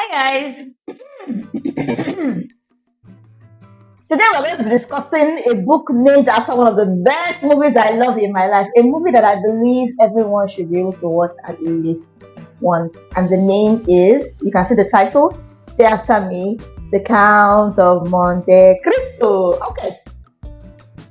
Hi guys. Today we're going to be discussing a book named after one of the best movies I love in my life. A movie that I believe everyone should be able to watch at least once. And the name is, you can see the title, say after me, The Count of Monte Cristo. Okay.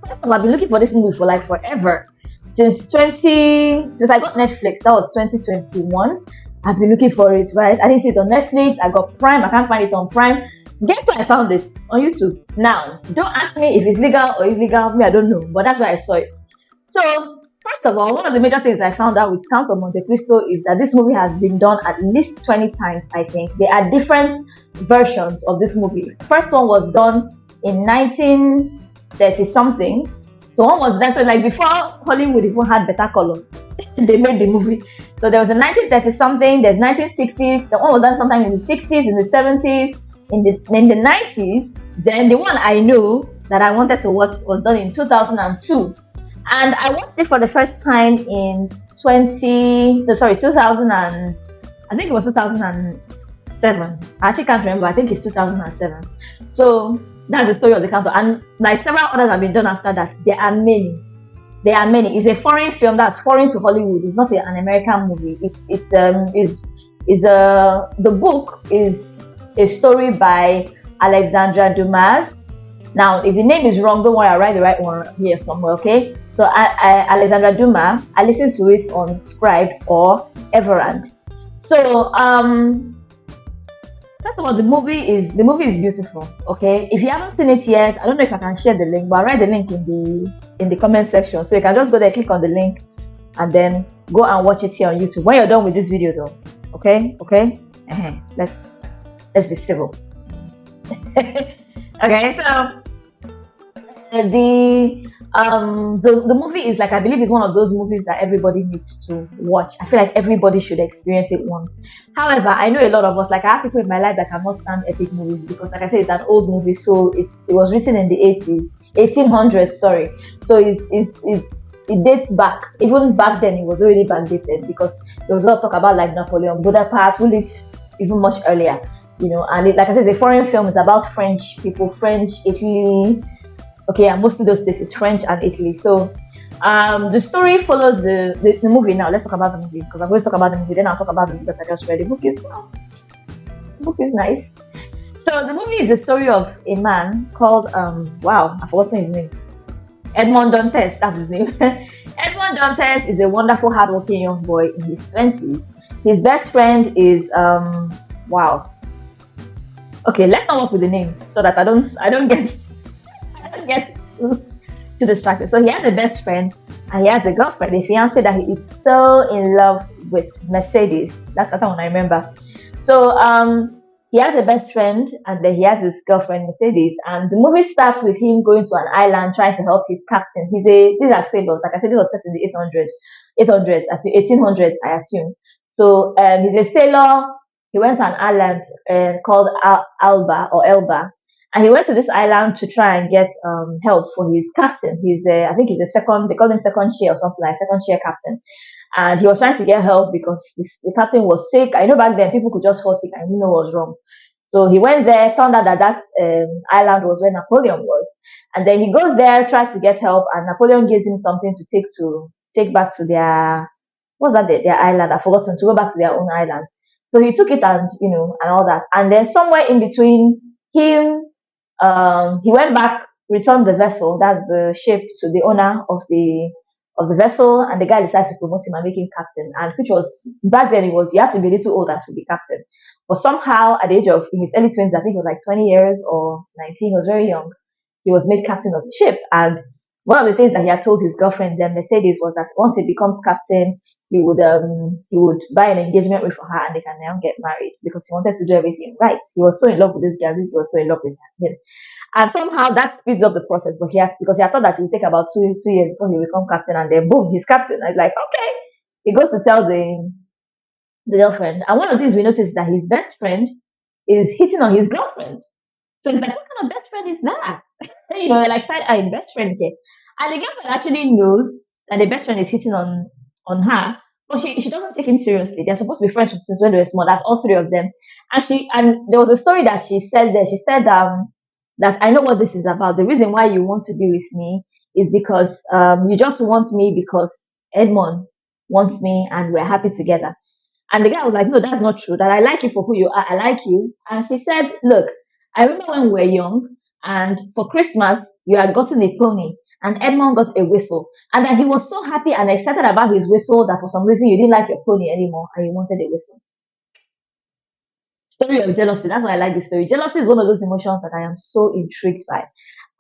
First of all, I've been looking for this movie for like forever. Since I got Netflix, that was 2021. I've been looking for it, right? I didn't see it on Netflix. I got Prime. I can't find it on Prime. Guess where I found this? On YouTube. Now, don't ask me if it's legal or illegal. Me, I don't know. But that's where I saw it. So, first of all, one of the major things I found out with Count of Monte Cristo is that this movie has been done at least 20 times, I think. There are different versions of this movie. First one was done in 1930 something. So one was done, so like before Hollywood even had better color, they made the movie. So there was a 1930 something, there's 1960s, the one was done sometime in the 60s, in the 70s, in the 90s. Then the one I knew that I wanted to watch was done in 2002. And I watched it for the first time in 2000 and, I think it was 2007. I actually can't remember, I think it's 2007. So that's the story of the council, and like several others have been done after that. There are many. There are many. It's a foreign film that's foreign to Hollywood. It's not an American movie. The book is a story by Alexandra Dumas. Now, if the name is wrong, don't worry, I'll write the right one here somewhere. Okay. So Alexandra Dumas. I listened to it on Scribe or Everand. So first of all, the movie is beautiful. Okay, if you haven't seen it yet, I don't know if I can share the link, but I'll write the link in the comment section, so you can just go there, click on the link, and then go and watch it here on YouTube when you're done with this video, though. Okay. Let's be civil. Okay, so the movie is like, I believe it's one of those movies that everybody needs to watch. I feel like everybody should experience it once. However, I know a lot of us, like I have people in my life that cannot stand epic movies because, like I said, it's an old movie, so it was written in the 1800s, sorry. So it dates back. Even back then, it was already backdated because there was a lot of talk about like Napoleon Bonaparte, who lived even much earlier, and like I said, the foreign film is about French people, French, Italy. Okay, and mostly those places, French and Italy. So the story follows the movie. Now let's talk about the movie, because I'm going to talk about the movie, then I'll talk about the book that I just read. The book is nice. So the movie is the story of a man called I've forgotten his name. Edmond Dantes, that's his name. Edmond Dantes is a wonderful, hardworking young boy in his 20s. His best friend is Okay, let's not work with the names so that I don't get too distracted. So he has a best friend and he has a girlfriend, a fiance that he is so in love with, Mercedes. That's the one I remember. So he has a best friend and then he has his girlfriend Mercedes, and the movie starts with him going to an island trying to help his captain. These are sailors, like I said, this was set in the 1800s, I assume. So he's a sailor. He went to an island called Elba, and he went to this island to try and get help for his captain. I think he's the second, they call him second chair or something, like second chair captain. And he was trying to get help because the captain was sick. I know back then people could just fall sick and he knew what was wrong. So he went there, found out that island was where Napoleon was. And then he goes there, tries to get help, and Napoleon gives him something to take back to their, their island? I've forgotten, to go back to their own island. So he took it and, and all that. And then somewhere in between him, he went back, returned the vessel, that's the ship, to the owner of the vessel, and the guy decides to promote him and make him captain. And which was, back then, you had to be a little older to be captain. But somehow, at the age of, in his early 20s, I think it was like 20 years or 19, he was very young, he was made captain of the ship. And one of the things that he had told his girlfriend, then Mercedes, was that once he becomes captain, he would buy an engagement ring for her and they can now get married, because he wanted to do everything right. He was so in love with this girl, he was so in love with him. And somehow that speeds up the process, but because he had thought that it would take about 2 years before he become captain, and then boom, he's captain. I was like, okay. He goes to tell the girlfriend, and one of the things we noticed is that his best friend is hitting on his girlfriend. So he's like, what kind of best friend is that? Like side eye best friend here. And the girlfriend actually knows that the best friend is hitting on her, But she doesn't take him seriously. They're supposed to be friends since when they were small. That's all three of them. And there was a story that she said there. She said that I know what this is about. The reason why you want to be with me is because you just want me because Edmond wants me and we're happy together. And the guy was like, no, that's not true. That I like you for who you are. I like you. And she said, look, I remember when we were young and for Christmas, you had gotten a pony and Edmond got a whistle. And that he was so happy and excited about his whistle that for some reason you didn't like your pony anymore and you wanted a whistle. Story of jealousy. That's why I like this story. Jealousy is one of those emotions that I am so intrigued by.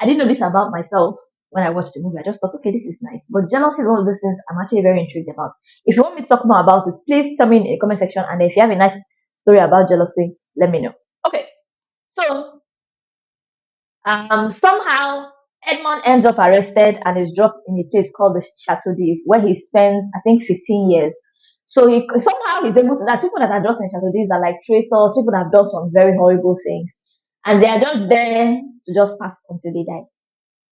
I didn't know this about myself when I watched the movie. I just thought, okay, this is nice. But jealousy is one of those things I'm actually very intrigued about. If you want me to talk more about it, please tell me in the comment section. And if you have a nice story about jealousy, let me know. Okay, so somehow Edmond ends up arrested and is dropped in a place called the Chateau d'If, where he spends, I think, 15 years. So he somehow he's able to. That people that are dropped in Chateau d'If are like traitors, people that have done some very horrible things, and they are just there to just pass until they die,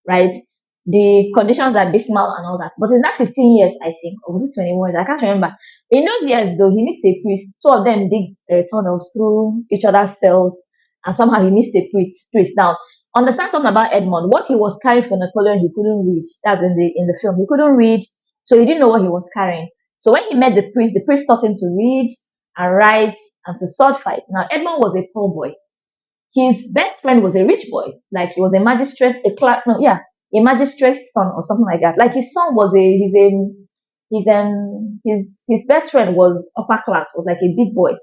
right? The conditions are dismal and all that. But in that 15 years, I think, or was it 21 years? I can't remember. In those years, though, he meets a priest. Two of them dig tunnels through each other's cells, and somehow he meets a priest. Now, understand something about Edmond. What he was carrying for Napoleon, he couldn't read. That's in the film. He couldn't read, so he didn't know what he was carrying. So when he met the priest taught him to read and write and to sword fight. Now, Edmond was a poor boy. His best friend was a rich boy, like he was a magistrate, a magistrate's son or something like that. Like his son was his best friend was upper class, was like a big boy.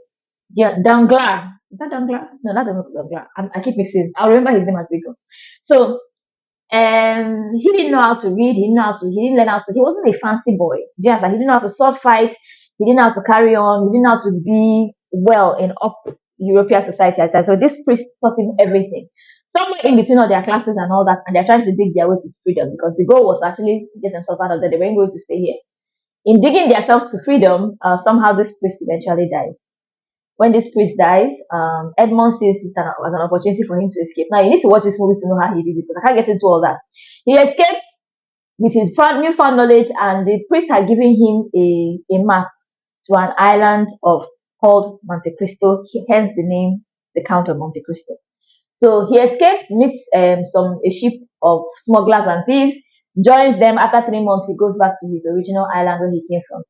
Yeah, Danglar. Is that Danglar? No, that doesn't Danglar. I keep mixing. I'll remember his name as we go. So he didn't know how to read, he didn't learn how to, he wasn't a fancy boy. Just like he didn't know how to sword fight, he didn't know how to carry on, he didn't know how to be well in up European society at that. So this priest taught him everything. Somewhere in between all their classes and all that, and they're trying to dig their way to freedom because the goal was to actually get themselves out of there. They weren't going to stay here. In digging themselves to freedom, somehow this priest eventually dies. When this priest dies, Edmond sees it as an opportunity for him to escape. Now, you need to watch this movie to know how he did it, because I can't get into all that. He escapes with his newfound knowledge, and the priest had given him a map to an island called Monte Cristo, hence the name, the Count of Monte Cristo. So he escapes, meets a ship of smugglers and thieves, joins them. After 3 months, he goes back to his original island where he came from.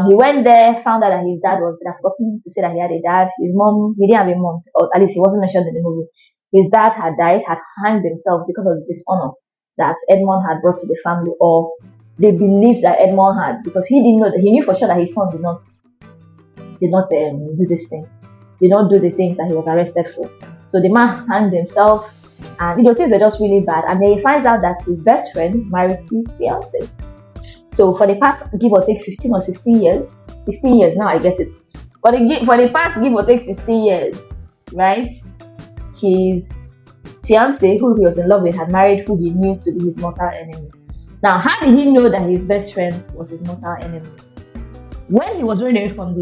He went there, found out that his dad was, they've forgotten to say that he had a dad. His mom, he didn't have a mom, or at least he wasn't mentioned in the movie. His dad had died, had hanged himself because of the dishonor that Edmond had brought to the family, or they believed that Edmond had, because he didn't know that, he knew for sure that his son did not do this thing, did not do the things that he was arrested for. So the man hanged himself, and things were just really bad. And then he finds out that his best friend married his fiancée. So for the past, give or take 15 or 16 years, 16 years now, I get it. For the past, give or take 16 years, right? His fiancée, who he was in love with, had married who he knew to be his mortal enemy. Now, how did he know that his best friend was his mortal enemy? When he was running away from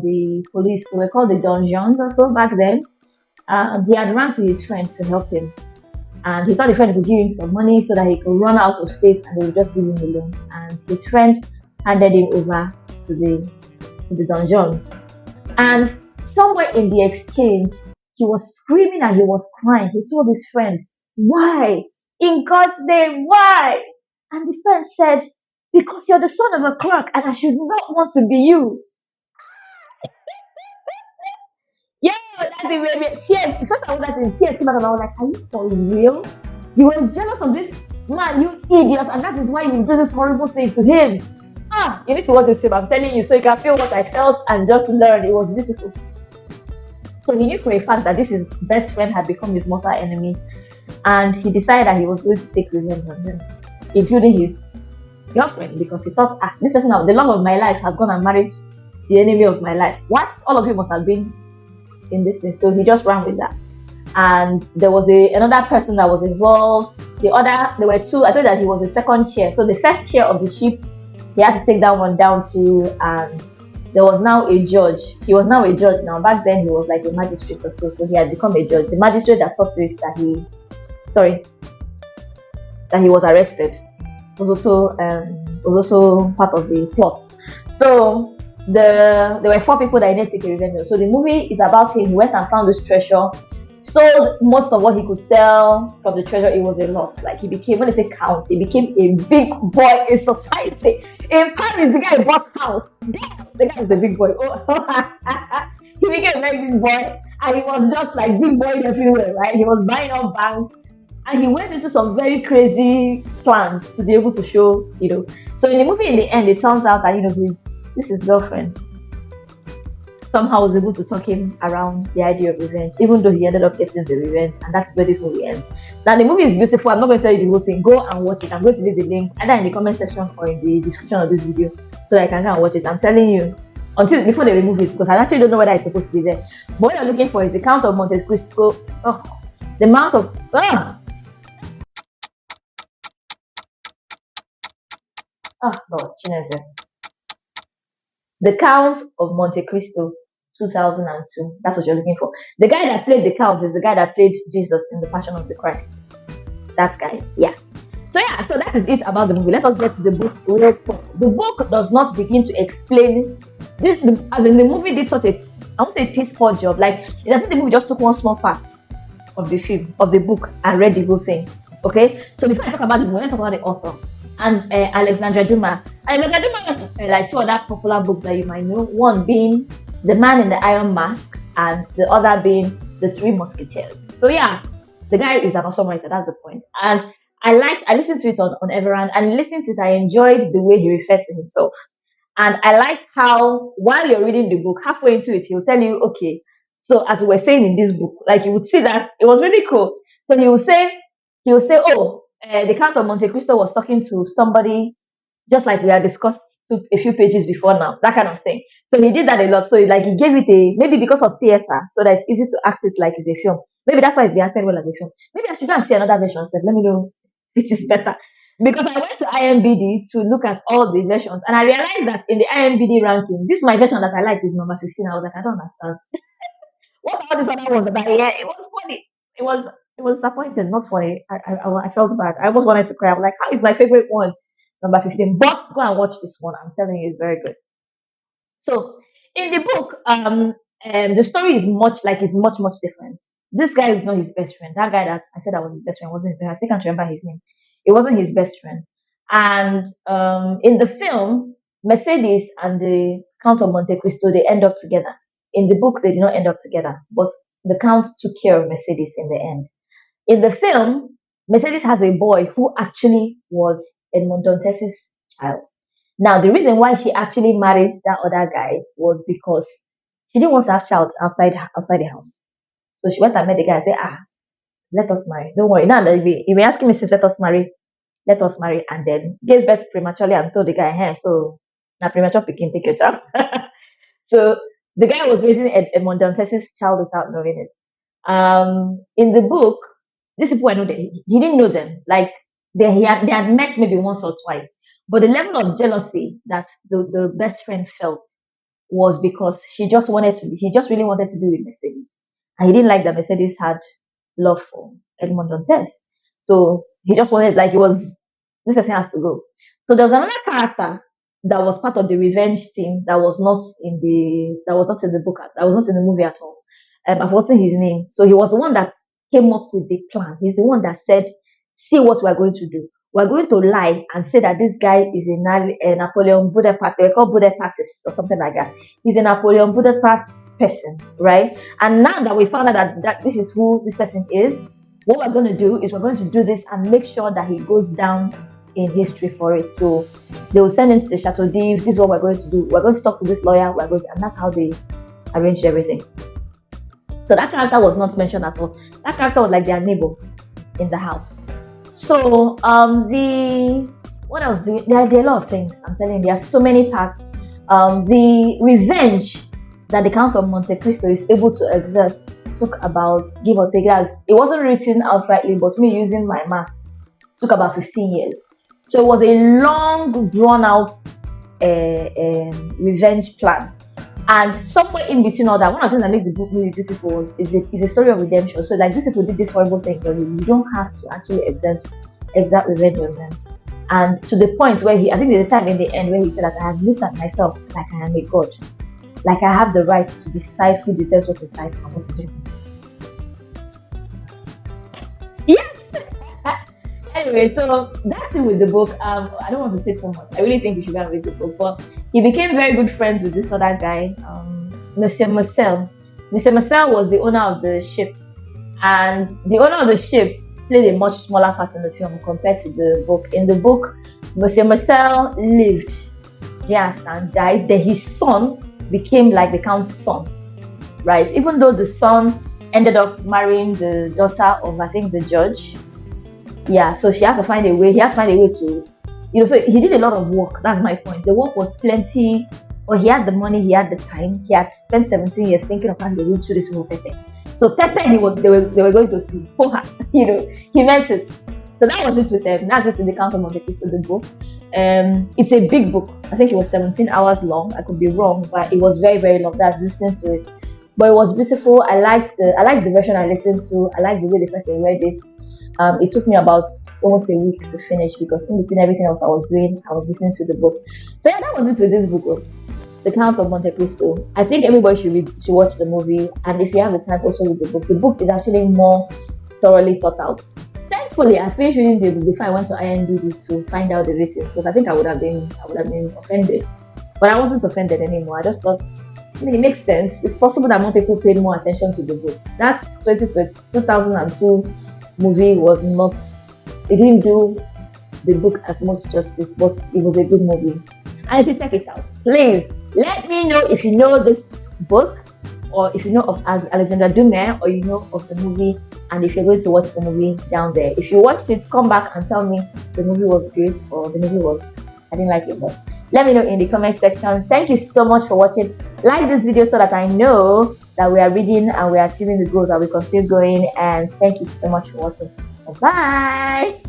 the police, who were called the donjons or so back then, he had run to his friend to help him. And he thought the friend would give him some money so that he could run out of state and they would just leave him alone. And his friend handed him over to the donjon. And somewhere in the exchange, he was screaming and he was crying. He told his friend, "Why? In God's name, why?" And the friend said, "Because you're the son of a clerk and I should not want to be you." Yeah, that's the way. Tears. Because I was like, tears came out and I was like, "Are you for real? You were jealous of this man, you idiot, and that is why you do this horrible thing to him." You need to watch this film. I'm telling you, so you can feel what I felt and just learn. It was beautiful. So he knew for a fact that his best friend had become his mortal enemy, and he decided that he was going to take revenge on him, including his girlfriend, because he thought, this person, the love of my life, has gone and married the enemy of my life. What? All of you must have been in this thing. So he just ran with that. And there was another person that was involved. There were two. I thought that he was the second chair. So the first chair of the ship, he had to take that one down too. And there was now a judge. He was now a judge now. Back then he was like a magistrate or so. So he had become a judge. The magistrate that saw to it that he was arrested was also part of the plot. So there were four people that he needed to take revenge on. So the movie is about him. He went and found this treasure, sold most of what he could sell from the treasure. It was a lot. Like he became, when they say count, he became a big boy in society. In Paris, the guy bought house. Damn, the guy is a big boy. Oh, he became a very big boy, and he was just like big boy everywhere, right? He was buying up banks, and he went into some very crazy plans to be able to show. So in the movie, in the end, it turns out that his girlfriend somehow was able to talk him around the idea of revenge, even though he ended up getting the revenge, and that's where this movie ends. Now the movie is beautiful. I'm not going to tell you the whole thing. Go and watch it. I'm going to leave the link either in the comment section or in the description of this video so that I can go and watch it. I'm telling you, until before they remove it, because I actually don't know whether it's supposed to be there. But what you're looking for is the Count of Monte Cristo. Oh, the amount of no, Chinese. The Count of Monte Cristo 2002. That's what you're looking for. The guy that played the Count is the guy that played Jesus in the Passion of the Christ. That guy, yeah. So that is it about the movie. Let us get to the book. The book does not begin to explain this. As in the movie did such a, I won't say piss poor job. Like it doesn't. The movie just took one small part of the film, of the book, and read the whole thing. Okay. So before I talk about the book, let's talk about the author. And Alexandra Dumas. Alexandra Dumas has like two other popular books that you might know. One being The Man in the Iron Mask, and the other being The Three Musketeers. So yeah, the guy is an awesome writer. That's the point. And I listened to it on Everand, and listening to it, I enjoyed the way he referred to himself. And I like how while you're reading the book, halfway into it, he'll tell you, okay, so as we were saying in this book, like you would see that it was really cool. So he will say, oh, the Count of Monte Cristo was talking to somebody, just like we had discussed a few pages before now, that kind of thing. So he did that a lot. So like he gave it maybe because of theater, so that it's easy to act it like it's a film. Maybe that's why it's been acted well as a film. Maybe I should go and see another version. So let me know which is better. Because I went to IMBD to look at all the versions, and I realized that in the IMBD ranking, this my version that I like is number 15. I was like, I don't understand. What about this other one? But yeah, it was funny. It was disappointing, not funny. I felt bad. I almost wanted to cry. I was like, how is my favorite one number 15? But go and watch this one. I'm telling you, it's very good. So in the book, the story is much different. This guy is not his best friend. That guy that I said I was his best friend wasn't his best friend. I still can't remember his name. It wasn't his best friend. And in the film, Mercedes and the Count of Monte Cristo, they end up together. In the book, they did not end up together, but the Count took care of Mercedes in the end. In the film, Mercedes has a boy who actually was Edmond Dantes's child. Now, the reason why she actually married that other guy was because she didn't want to have child outside the house. So she went and met the guy and said, let us marry. Don't worry. Now, if you're asking me since let us marry, and then gave birth prematurely and told the guy, hey, so now premature picking, take your child. So the guy was raising Edmond Dantes's child without knowing it. In the book, these people I know that he didn't know them. Like they had met maybe once or twice. But the level of jealousy that the best friend felt was because he just really wanted to be with Mercedes. And he didn't like that Mercedes had love for Edmond Dantes. So he just wanted, like, this person has to go. So there was another character that was part of the revenge team that was not in the book, that was not in the movie at all. I've forgotten his name. So he was the one that came up with the plan. He's the one that said, see what we're going to do. We're going to lie and say that this guy is a Napoleon Bonaparte. They call Bonaparte or something like that. He's a Napoleon Bonaparte person, right? And now that we found out that this is who this person is, what we're going to do is we're going to do this and make sure that he goes down in history for it. So they will send him to the Chateau d'If. This is what we're going to do. We're going to talk to this lawyer. And that's how they arranged everything. So that character was not mentioned at all. That character was like their neighbor in the house. So what else do there are a lot of things. I'm telling you, there are so many parts. The revenge that the Count of Monte Cristo is able to exert took about, give or take, it wasn't written outrightly, but me using my math, took about 15 years. So it was a long, drawn out revenge plan. And somewhere in between all that, one of the things that makes the book really beautiful is a story of redemption. So like these people did this horrible thing, but you don't have to actually exact revenge on them. And to the point where I think there's a time in the end where he said that I have looked at myself like I am a god, like I have the right to decide who deserves what to decide and what to do. Yes. Anyway, so that's it with the book. I don't want to say so much. I really think you should go and read the book. But he became very good friends with this other guy, Monsieur Marcel. Monsieur Marcel was the owner of the ship, and the owner of the ship played a much smaller part in the film compared to the book. In the book, Monsieur Marcel lived, yes, and died. Then his son became like the count's son, right? Even though the son ended up marrying the daughter of, I think, the judge. Yeah, so she had to find a way. He had to find a way to, so he did a lot of work. That's my point. The work was plenty, but he had the money, he had the time. He had spent 17 years thinking of how to reach through this whole Pepe. So Pepe, they were going to see. He meant it. So that was it with them. That's it in the Count of Monte Cristo, the book. It's a big book. I think it was 17 hours long. I could be wrong, but it was very, very long. That's listening to it. But it was beautiful. I liked the version I listened to. I liked the way the person read it. It took me about almost a week to finish because in between everything else I was doing, I was listening to the book. So yeah, that was it with this book, The Count of Monte Cristo. I think everybody should watch the movie, and if you have the time, also read the book. The book is actually more thoroughly thought out. Thankfully, I finished reading the book before I went to IMDb to find out the rating, because I think I would have been offended, but I wasn't offended anymore. I just thought, it makes sense. It's possible that more people paid more attention to the book. That 2002 movie was not, it didn't do the book as much justice, but it was a good movie. And if you check it out, please let me know if you know this book, or if you know of Alexandre Dumas, or you know of the movie, and if you're going to watch the movie down there. If you watched it, come back and tell me the movie was great or the movie was, I didn't like it, but let me know in the comment section. Thank you so much for watching. Like this video so that I know that we are reading and we are achieving the goals that we continue going. And thank you so much for watching. Bye.